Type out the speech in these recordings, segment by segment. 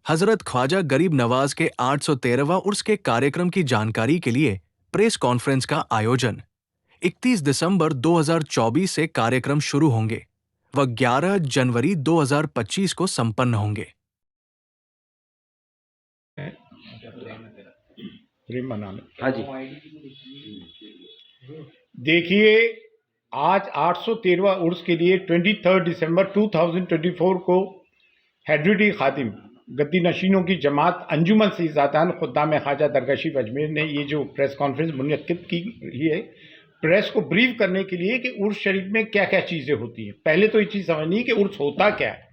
حضرت خواجہ غریب نواز کے 813واں عرس کے कार्यक्रम की जानकारी के लिए प्रेस कॉन्फ्रेंस का आयोजन 31 दिसंबर 2024 से कार्यक्रम शुरू होंगे व 11 जनवरी 2025 को संपन्न होंगे। हाँ जी, देखिए, आज 813वां उर्स के लिए 23 दिसंबर 2024 को हैदरी खादिम गद्दी नशीनों की जमात अंजुमन सईदातान खुद्दाम ख्वाजा दरगाह शरीफ अजमेर ने ये जो प्रेस कॉन्फ्रेंस मुनक्किद की है, प्रेस को ब्रीफ करने के लिए कि उर्स शरीफ में क्या क्या चीज़ें होती हैं। पहले तो ये चीज़ समझनी है कि उर्स होता क्या है।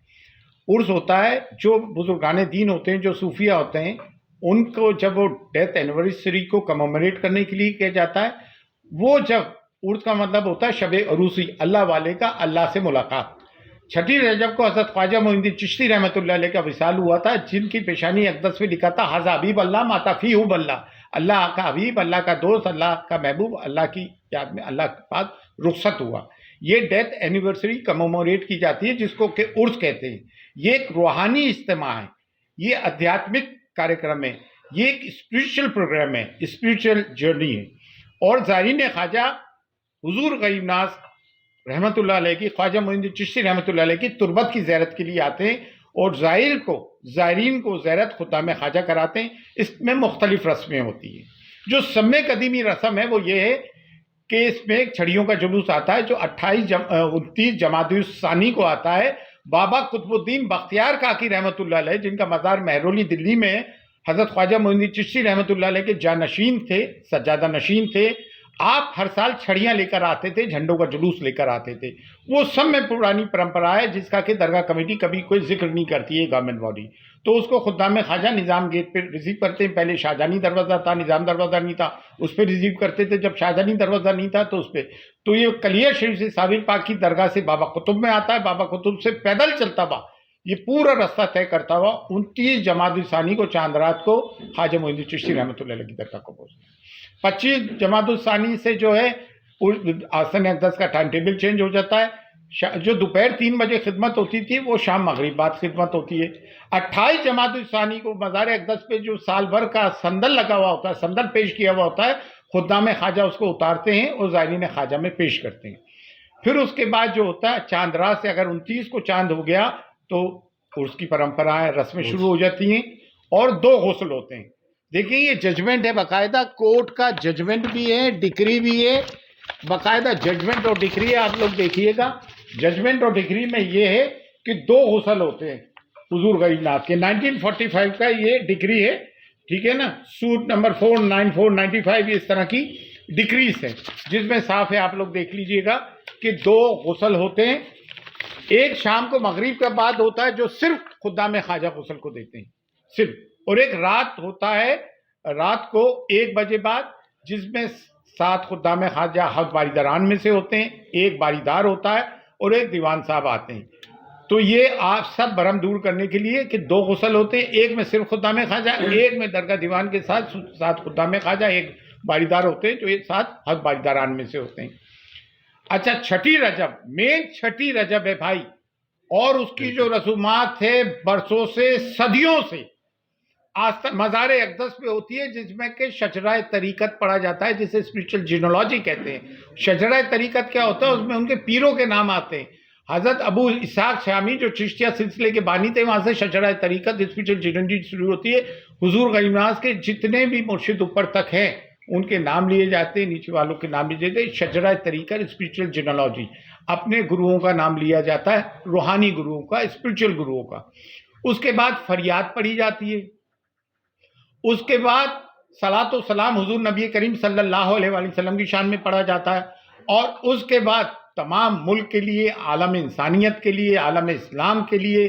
उर्स होता है जो बुजुर्गान दीन होते हैं, जो सूफिया होते हैं, उनको जब वो डेथ एनिवर्सरी को कमेमोरेट करने के लिए किया जाता है, वो जब उर्स का मतलब होता है शब अरूसी, अल्लाह वाले का अल्लाह से मुलाकात। छठी रजब को हज़रत ख्वाजा मोइनुद्दीन चिश्ती रहमतुल्लाह अलैह का विसाल हुआ था, जिनकी पेशानी अक़दस में लिखा था हाज़ा हबीब अल्लाह माता फी हुब अल्लाह, अल्लाह का हबीब, अल्लाह का दोस्त, अल्लाह का महबूब, अल्लाह की याद में अल्लाह के पास रुखसत हुआ। ये डेथ एनिवर्सरी कमेमोरेट की जाती है, जिसको कि उर्स कहते हैं। ये एक रूहानी इज्तिमा है, ये आध्यात्मिक कार्यक्रम है, ये एक स्पिरिचुअल प्रोग्राम है, स्पिरिचुअल जर्नी है। और ज़ायरीन ख्वाजा हुजूर गरीब नवाज रहमतुल्लाह अलैह की, ख्वाजा मोइनुद्दीन चिश्ती रहमतुल्लाह अलैह की तुरबत की ज़ियारत के लिए आते हैं और ज़ायरीन को ज़ियारत खुद्दाम ख्वाजा कराते हैं। इसमें मुख्तलिफ रस्में होती हैं। जो सम्मे कदीमी रस्म है वो ये है कि इसमें एक छड़ियों का जुलूस आता है जो 29 जमादुल सानी को आता है। बाबा कुतुबुद्दीन बख्तियार काकी रहमतुल्लाह अलैह, जिनका मज़ार महरौली दिल्ली में है, हज़रत ख्वाजा मोइनुद्दीन चिश्ती रहमतुल्लाह अलैह के जानशीन थे, सज्जादा नशीन थे। आप हर साल छड़ियाँ लेकर आते थे, झंडों का जुलूस लेकर आते थे। वो सब में पुरानी परंपरा है, जिसका कि दरगाह कमेटी कभी कोई जिक्र नहीं करती है, गवर्नमेंट बॉडी। तो उसको खुद्दाम ख्वाजा निज़ाम गेट पे रिसीव करते हैं। पहले शाहजहानी दरवाज़ा था, निज़ाम दरवाज़ा नहीं था, उस पर रिसीव करते थे। जब शाहजहानी दरवाज़ा नहीं था तो उस पर, तो ये कलिया शरीफ से साबिर पाक की दरगाह से बाबा कुतुब में आता है, बाबा कुतुब से पैदल चलता हुआ ये पूरा रास्ता तय करता हुआ 29 जमादुल सानी को चांद रात को ख्वाजा मोइनुद्दीन चिश्ती रहमतुल्लाह अलैह की दरगाह को पहुँचता है। 25 जमादुल सानी से जो है आसन अक़दस का टाइम टेबल चेंज हो जाता है। जो दोपहर 3 बजे खिदमत होती थी वो शाम मगरिब बाद खिदमत होती है। 28 जमादुल सानी को मज़ार अक़दस पे जो साल भर का संदल लगा हुआ होता है, संदल पेश किया हुआ होता है, खुद्दाम ख्वाजा उसको उतारते हैं और ज़ायरीन ख्वाजा में पेश करते हैं। फिर उसके बाद जो होता है, चांद रात से अगर 29 को चांद हो गया तो उसकी परंपराएं रस्में शुरू हो जाती हैं और 2 गुस्ल होते हैं। देखिए, ये जजमेंट है, बाकायदा कोर्ट का जजमेंट भी है, डिक्री भी है, बाकायदा जजमेंट और डिक्री है। आप लोग देखिएगा, जजमेंट और डिक्री में ये है कि 2 गुस्ल होते हैं हुजूर गरीब नवाज के। 1945 का ये डिक्री है, ठीक है ना, सूट नंबर 49495, ये इस तरह की डिक्रीज है, जिसमें साफ है, आप लोग देख लीजिएगा कि 2 गुस्ल होते हैं। एक शाम को मगरिब के बाद होता है, जो सिर्फ खुद्दाम ख्वाजा गुस्ल को देते हैं सिर्फ, और एक रात होता है, रात को 1 बजे बाद, जिसमें 7 खुद्दाम ख्वाजा हक बारीदारान में से होते हैं, एक बारीदार होता है और एक दीवान साहब आते हैं। तो ये आप सब भरम दूर करने के लिए कि 2 गुस्ल होते हैं, एक में सिर्फ खुद्दाम ख्वाजा, एक में दरगाह दीवान के साथ 7 खुद्दाम ख्वाजा, एक बारीदार होते हैं, जो ये 7 हक बारीदारान में से होते हैं। अच्छा, छठी रजब, मेन छठी रजब है भाई, और उसकी जो रसूमात है बरसों से, सदियों से मज़ार अक़दस पे होती है, जिसमें कि शजराए तरीक़त पढ़ा जाता है, जिसे स्पिरिचुअल जीनोलॉजी कहते हैं। शजराए तरीक़त क्या होता है, उसमें उनके पीरों के नाम आते हैं। हज़रत अबू इसहाक़ शामी जो चिश्तिया सिलसिले के बानी थे, वहाँ से शजराए तरीक़त स्पिरिचुअल जीनोलॉजी शुरू होती है। हुजूर गरीब नवाज के जितने भी मुर्शिद ऊपर तक हैं, उनके नाम लिए जाते हैं, नीचे वालों के नाम लिए जाते हैं। शजराए तरीक़त स्पिरिचुअल जीनोलॉजी, अपने गुरुओं का नाम लिया जाता है, रूहानी गुरुओं का, स्पिरिचुअल गुरुओं का। उसके बाद फरियाद पढ़ी जाती है। उसके बाद सलातो सलाम हुजूर नबी करीम सल्लल्लाहु अलैहि वसल्लम की शान में पढ़ा जाता है। और उसके बाद तमाम मुल्क के लिए, आलम इंसानियत के लिए, आलम इस्लाम के लिए